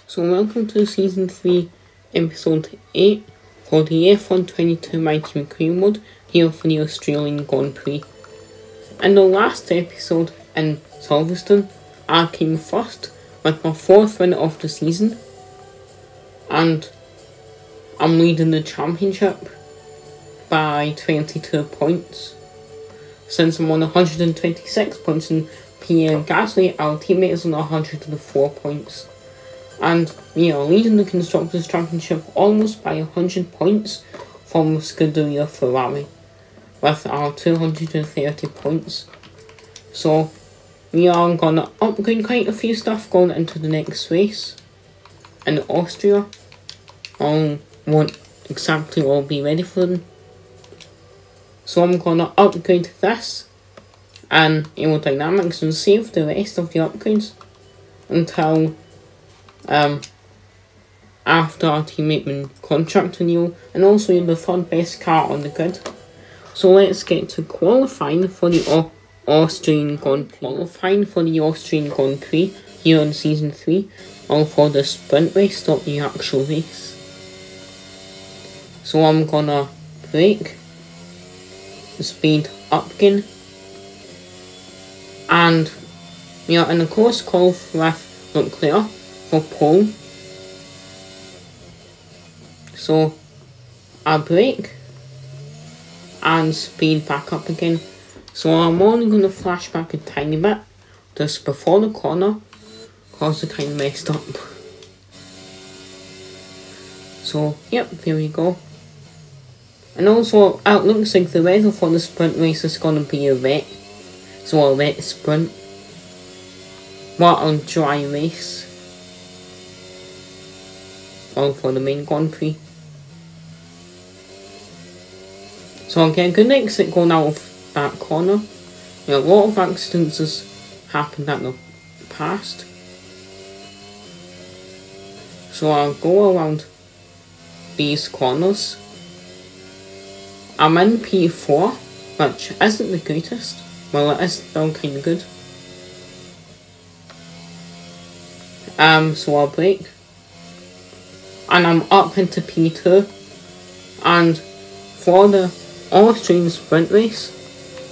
So welcome to Season 3, Episode 8 for the F122 My Team Career Mode here for the Australian Grand Prix. In the last episode in Silverstone, I came first with my 4th win of the season, and I'm leading the championship by 22 points. Since I'm on 126 points and Pierre Gasly, our teammate, is on 104 points. And we are leading the Constructors' Championship almost by 100 points from Scuderia Ferrari with our 230 points. So we are going to upgrade quite a few stuff going into the next race in Austria. I won't exactly all be ready for them. So I'm going to upgrade this and aerodynamics and save the rest of the upgrades until after our teammate win contract renewal, and also in the third best car on the grid. So let's get to qualifying for the Austrian Grand Prix. Qualifying for the Austrian Grand Prix here in Season 3, or for the sprint race, not the actual race. So I'm gonna brake, the speed up again, and we are in a close call with Leclerc for pole. So I brake and speed back up again. So I'm only going to flash back a tiny bit just before the corner because I kind of messed up. So yep, there we go. And also it looks like the weather for the sprint race is going to be a wet. So a wet sprint. What a dry race. All for the main Grand Prix. So I'll get a good exit going out of that corner. A lot of accidents has happened at the past. So I'll go around these corners. I'm in P4, which isn't the greatest. Well, it is still kinda good. So I'll brake. And I'm up into P2, and for the Austrian sprint race,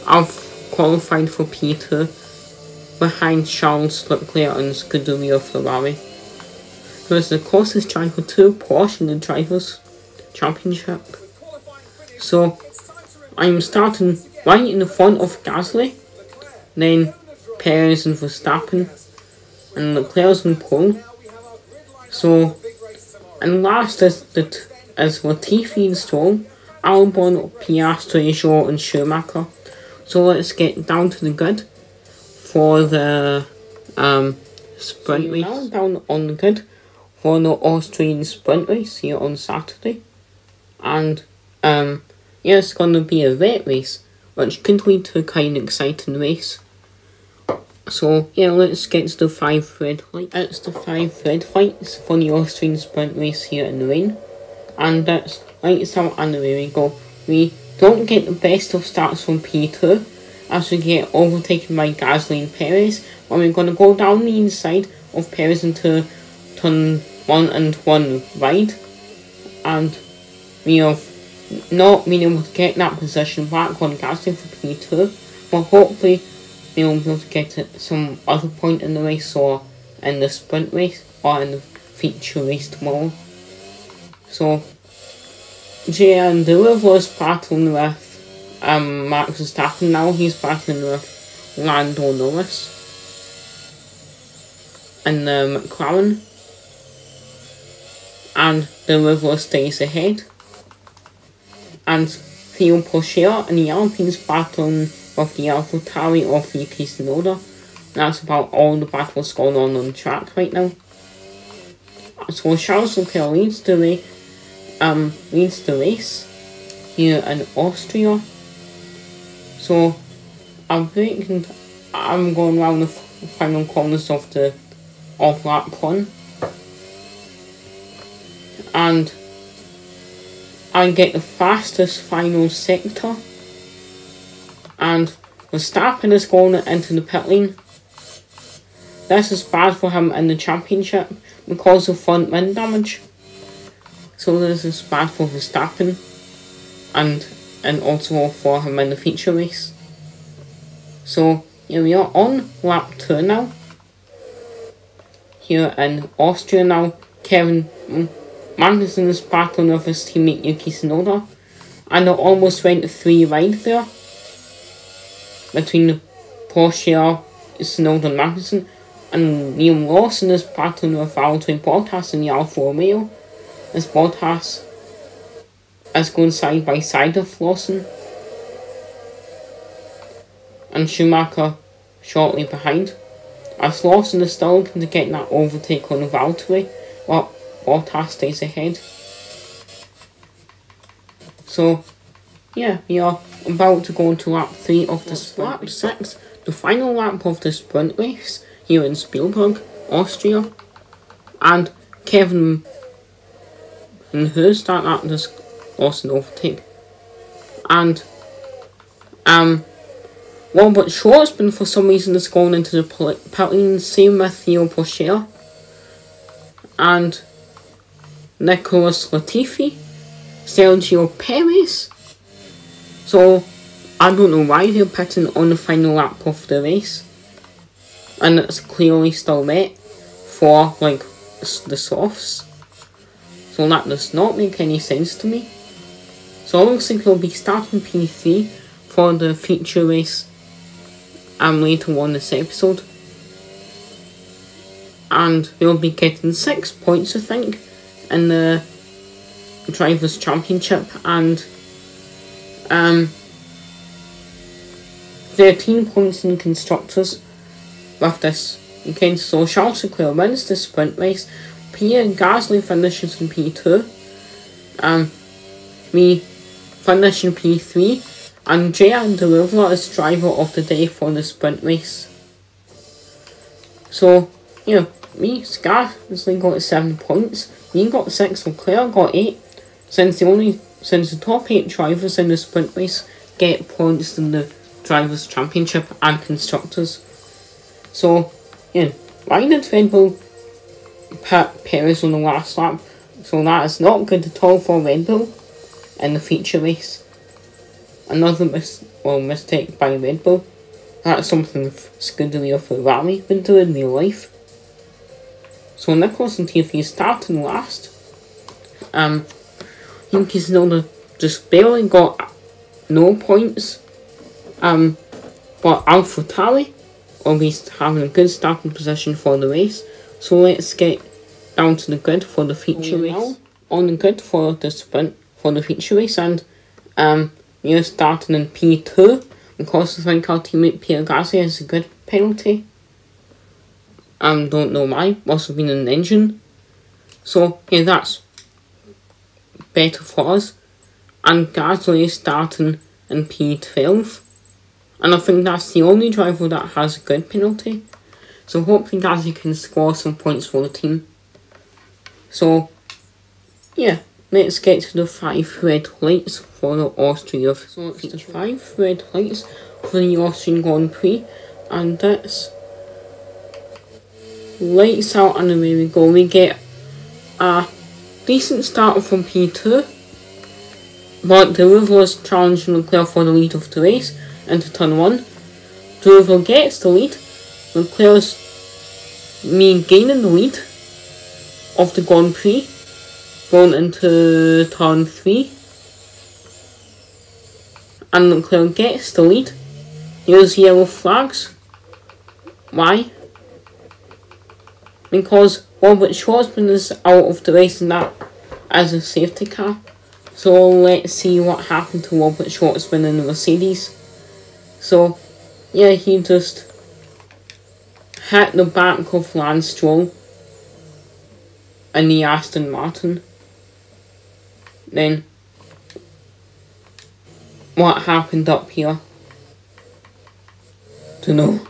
I've qualified for P2 behind Charles Leclerc and Scuderia Ferrari. So it's the closest driver to Porsche in the Drivers' Championship. So I'm starting right in the front of Gasly, then Perez and Verstappen, and Leclerc's in pole. So and last is Latifi and Stroll, Albon, Piastri, Zhou and Schumacher. So let's get down to the grid for the sprint race. Now down on the grid for the Austrian sprint race here on Saturday. And yeah, it's going to be a wet race, which could lead to a kind of exciting race. So yeah, let's get to the 5 red lights. It's the 5 red lights for the Austrian sprint race here in the rain. And that's lights out, and away we go. We don't get the best of starts from P2 as we get overtaken by Gasly and Perez, but we're going to go down the inside of Perez into turn 1 and 1 wide, and we have not been able to get that position back on Gasly for P2, but hopefully we'll be able to get it some other point in the race, or in the sprint race, or in the feature race tomorrow. So JN Deliver is battling with Max Verstappen now. He's battling with Lando Norris and the McLaren, and Deliver stays ahead. And Theo Pourchaire and the Alpines battling with the AlphaTauri of Yuki Tsunoda. That's about all the battles going on the track right now. So Charles Leclerc leads the race here in Austria. So I'm going around the final corners of lap 1, and I get the fastest final sector, and Verstappen is going into the pit lane. This is bad for him in the championship because of front wind damage. So this is bad for Verstappen and also for him in the feature race. So here we are on lap 2 now. Here in Austria now, Kevin Magnussen is battling with his teammate Yuki Tsunoda, and it almost went 3 wide there between Porsche, Tsunoda and Magnussen, and Liam Lawson is battling with Valtteri Bottas in the Alfa Romeo, as Bottas is going side by side with Lawson, and Schumacher shortly behind, as Lawson is still looking to get that overtake on Valtteri, while Bottas stays ahead. So yeah, we are about to go into lap 3 of this lap 6, the final lap of the sprint race here in Spielberg, Austria, and Kevin and who start at this Lawson overtake, and Robert Schwartzman for some reason is going into the pit lane, same with Theo Pourchaire and Nicholas Latifi, Sergio Perez. So I don't know why they're pitting on the final lap of the race, and it's clearly still wet for like the softs. So that does not make any sense to me. So it looks like we'll be starting P3 for the feature race later on this episode. And we'll be getting 6 points I think in the Drivers' Championship, and 13 points in Constructors with this weekend. So Charles Leclerc wins the sprint race, Pierre Gasly finishes in P2, we finish in P3, and J.R. Deriva is driver of the day for the sprint race. So yeah, me, Gasly got 7 points, me got 6, Leclerc got 8, since the top 8 drivers in the sprint race get points in the Drivers' Championship and Constructors. So yeah, why did Red Bull pit Perez on the last lap? So that is not good at all for Red Bull in the feature race. Another mistake by Red Bull. That's something Scuderia Ferrari would do in real life. So Nicholas Latifi is starting last. Yuki Tsunoda just barely got no points. But AlphaTauri will be having a good starting position for the race. So let's get down to the grid for the feature race. On the grid for the sprint for the feature race, and we're starting in P2 because I think our teammate Pierre Gasly has a good penalty. Don't know why, must have been an engine. So yeah, that's better for us. And Gasly is starting in P12. And I think that's the only driver that has a good penalty. So hopefully Gasly can score some points for the team. So yeah, let's get to the 5 red lights for the Austria. So it's the 5 red lights for the Austrian Grand Prix, and that's lights out and away we go. We get a decent start from P2, but the river is challenging Leclerc for the lead of the race into turn 1. The river gets the lead. Leclerc's gaining the lead of the Grand Prix going into turn 3, and Leclerc gets the lead. Here's yellow flags. Why? Because Robert Schwartzman is out of the race, and that as a safety car. So let's see what happened to Robert Schwartzman in the Mercedes. So yeah, he just hit the back of Lance Stroll in the Aston Martin. Then what happened up here? Don't know.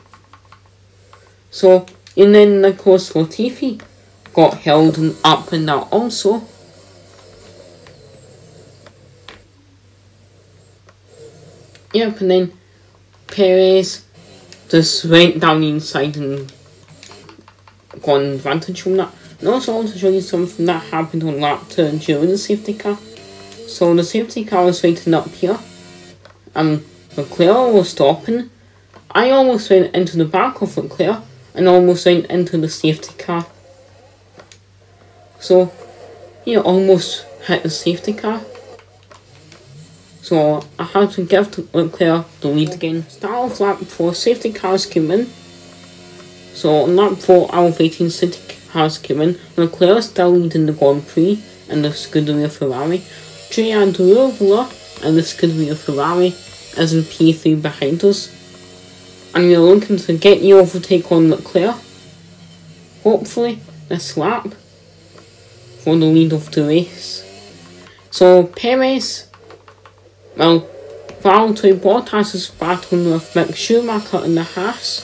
So and then Nicholas Latifi got held up in that also. Yep, and then Perez just went down the inside and got an advantage from that. And also I want to show you something that happened on lap 2 during the safety car. So the safety car was waiting up here, and Leclerc was stopping. I almost went into the back of Leclerc and almost went into the safety car. So he almost hit the safety car. So I had to give Leclerc the lead again. Start of lap 4, safety cars came in. So on lap 4, our 18 safety cars came in. Leclerc still leading the Grand Prix and the Scuderia Ferrari. Andrea and the Scuderia Ferrari is in P3 behind us. And we are looking to get the overtake on Leclerc, hopefully this lap, for the lead of the race. So Perez, well, Valtteri Bottas is battling with Mick Schumacher in the Haas.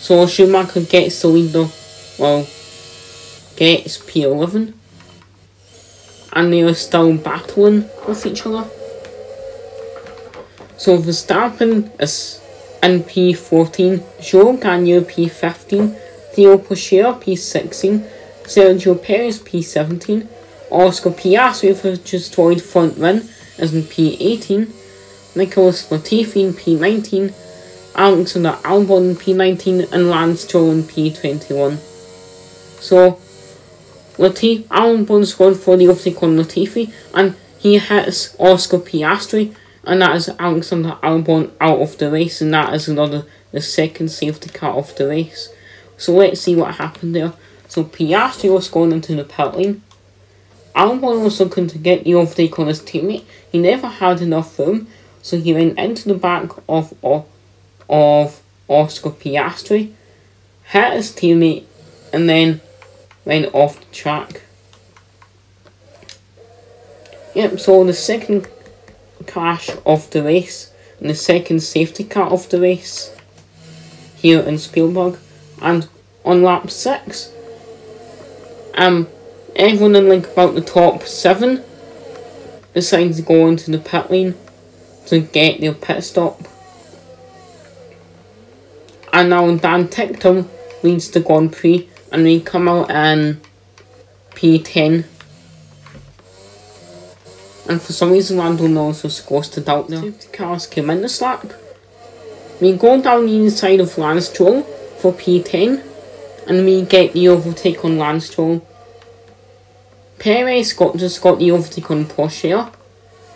So Schumacher gets the leader, well, gets P11. And they are still battling with each other. So Verstappen is in P14, Joe Gagnon P15, Theo Pourchaire P16, Sergio Perez P17, Oscar Piastri with a destroyed front wing is in P18, Nicholas Latifi in P19, Alexander Albon in P19, and Lance Stroll in P21. So Albon's going for the overtake on Latifi, and he hits Oscar Piastri, and that is Alexander Albon out of the race, and that is the second safety car of the race. So let's see what happened there. So Piastri was going into the pit lane. Albon was looking to get the overtake on his teammate. He never had enough room, so he went into the back of Oscar Piastri, hit his teammate, and then went off the track. Yep, so the second crash of the race and the second safety car of the race here in Spielberg. And on lap 6, everyone in like about the top 7 decides to go into the pit lane to get their pit stop. And now Dan Ticktum leads the Grand Prix, and we come out in P10. And for some reason Lando Norris was supposed to doubt there. Safety cars came in this lap. We go down the inside of Lance Stroll for P10, and we get the overtake on Lance Stroll. Perez just got the overtake on Pourchaire.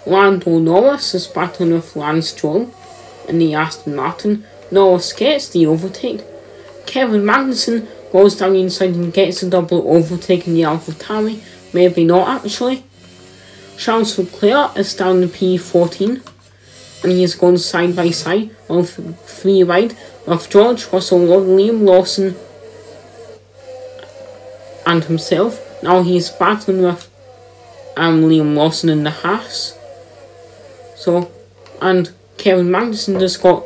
Lando Norris is battling with Lance Stroll in the Aston Martin. Norris gets the overtake. Kevin Magnussen goes down the inside and gets a double overtake in the AlphaTauri. Maybe not actually. Charles Leclerc is down in P14, and he is going side by side on 3 wide with George Russell, Liam Lawson and himself. Now he's battling with Liam Lawson in the Haas. So, and Kevin Magnussen just got,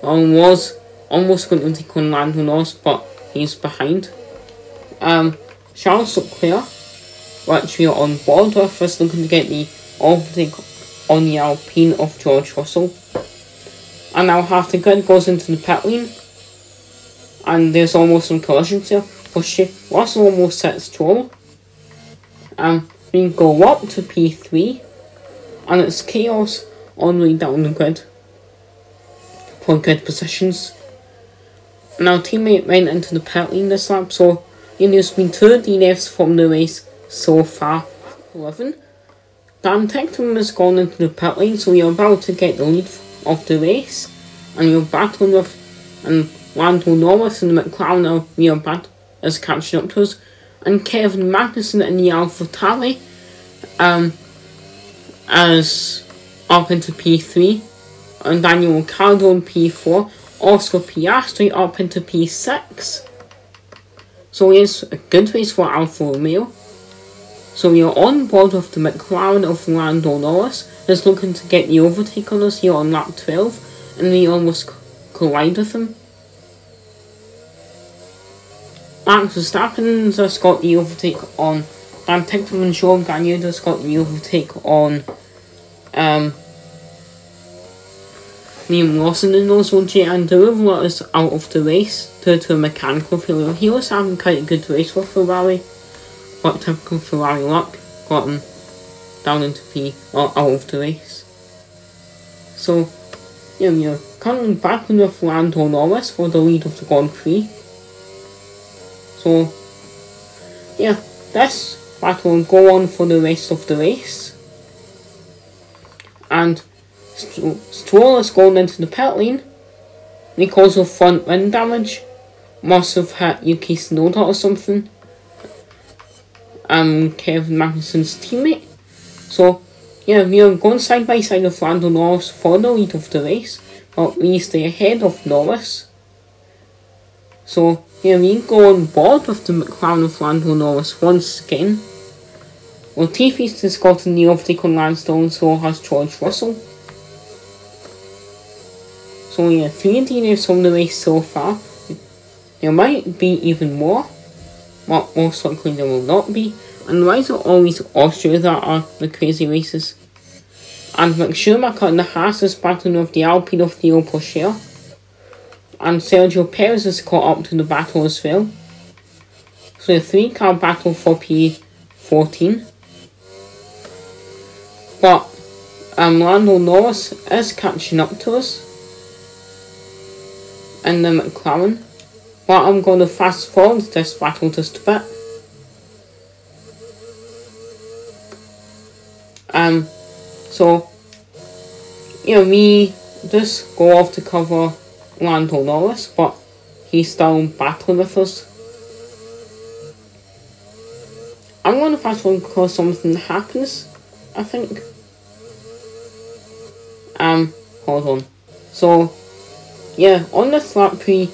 was almost going to take on Lando Norris, but he's behind. Charles Leclerc, which we are on board with, is looking to get the overtake on the Alpine of George Russell. And now half the grid goes into the pit lane, and there's almost some collisions here. Russell almost hits Stroll. We go up to P3, and it's chaos on the way down the grid for grid positions. And our teammate went into the pit lane this lap, so there's been 2 DNFs from the race so far. 11. Dan Ticktum has gone into the pit lane, so we are about to get the lead of the race, and we're battling with Lando Norris and the McLaren is catching up to us, and Kevin Magnussen in the AlphaTauri is up into P3, and Daniel Ricciardo in P4, Oscar Piastri up into P6. So it's a good race for Alfa Romeo. So we are on board with the McLaren of Lando Norris, who's looking to get the overtake on us here on lap 12, and we almost collide with him. Max Verstappen just got the overtake on Dan Ticktum, and Joe Gagnon just got the overtake on Liam Lawson and also and Derivative is out of the race due to a mechanical failure. He was having quite a good race for Ferrari, but typical Ferrari luck got him down into out of the race. So, yeah, we are currently battling with Lando Norris for the lead of the Grand Prix. So, yeah, this battle will go on for the rest of the race. And Stroll is going into the pit lane because of front wing damage. Must have hit Yuki Tsunoda or something. Kevin Magnussen's teammate. So, yeah, we are going side by side with Lando Norris for the lead of the race, but we stay ahead of Norris. So, yeah, we go on board with the McLaren of Lando Norris once again. Latifi's just gotten the overtake on Lansdowne, so has George Russell. So yeah, 3 DNFs from the race so far. There might be even more, but most likely there will not be. And why is it always Austria that are the crazy races? And Mick Schumacher and the Haas is battling with the Alpine of Theo Pourchaire. And Sergio Perez is caught up to the battle as well. So a 3-car battle for P14. But Lando Norris is catching up to us in the McLaren. But I'm going to fast forward this battle just a bit. So, you know, we just go off to cover Lando Norris, but he's still battling with us. I'm going to fast forward because something happens, I think. Hold on. So, yeah, on this lap we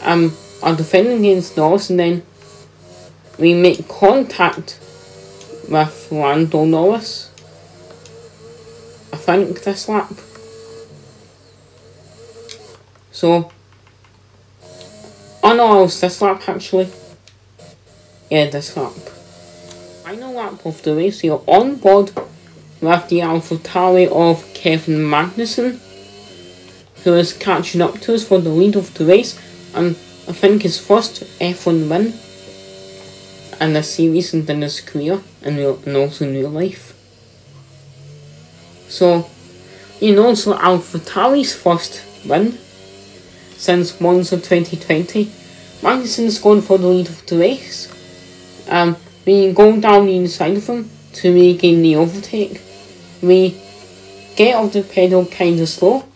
are defending against Norris, and then we make contact with Lando Norris. I think this lap. So, oh no, it was this lap actually. Yeah, this lap. Final lap of the race, you're on board with the AlphaTauri of Kevin Magnussen, who is catching up to us for the lead of the race, and I think his first F1 win in this series and in his career, and also in real life. So, you know, so AlphaTauri's first win since Monza 2020. Magnussen's going for the lead of the race. We go down the inside of him to regain the overtake. We get off the pedal kinda slow,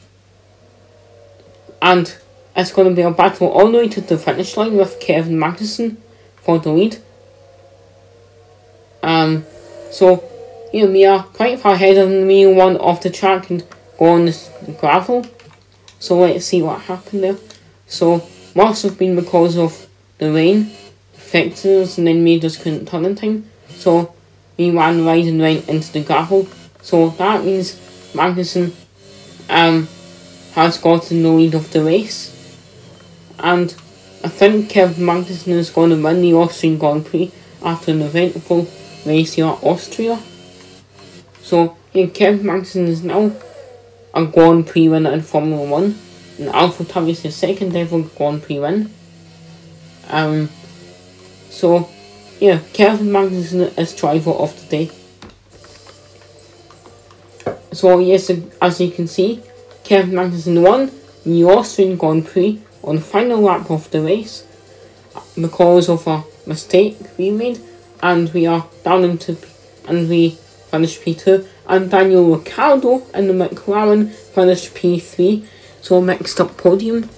and it's going to be a battle all the way to the finish line with Kevin Magnussen for the lead. So, you know, we are quite far ahead of him. We won off the track and go on the gravel. So let's see what happened there. So, must have been because of the rain affected us and then made us couldn't turn in time. So, we ran right and right into the gravel. So, that means Magnussen has gotten the lead of the race. And I think Kevin Magnussen is going to win the Austrian Grand Prix after an eventful race here at Austria. So, yeah, Kevin Magnussen is now a Grand Prix winner in Formula 1. And AlphaTauri is his second ever Grand Prix win. So, yeah, Kevin Magnussen is driver of the day. So, yes, as you can see, Kevin Magnussen won the Austrian Grand Prix on the final lap of the race because of a mistake we made, and we are down into, and we finished P2, and Daniel Ricciardo in the McLaren finished P3, so a mixed up podium.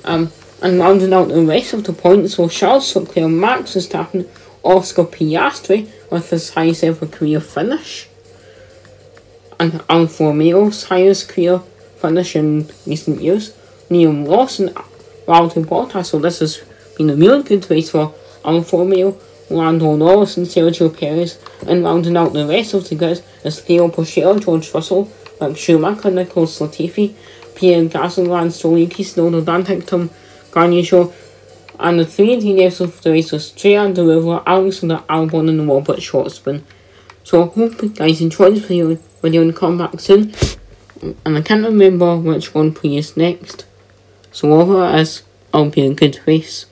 And rounding out the rest of the points, so Charles Leclerc, Max Verstappen, Oscar Piastri with his highest ever career finish, and Alfa Romeo's highest career finish in recent years, Liam Lawson, Valtteri Bottas. So this has been a really good race for Alfa Romeo, Lando Norris and Sergio Perez, and rounding out the rest of the grid is Theo Pourchaire, George Russell, Mick Schumacher, Nicholas Latifi, Pierre Gasly, Lance Stroll, Yuki Tsunoda, Dan Hickton, Garnier Shaw, and the 3 DNFs of the race was J.R. Derivative, Alexander Albon and Robert Schwartzman. So I hope you guys enjoyed this video and come back soon. And I can't remember which Grand Prix is next. So whatever it is, it'll be a good race.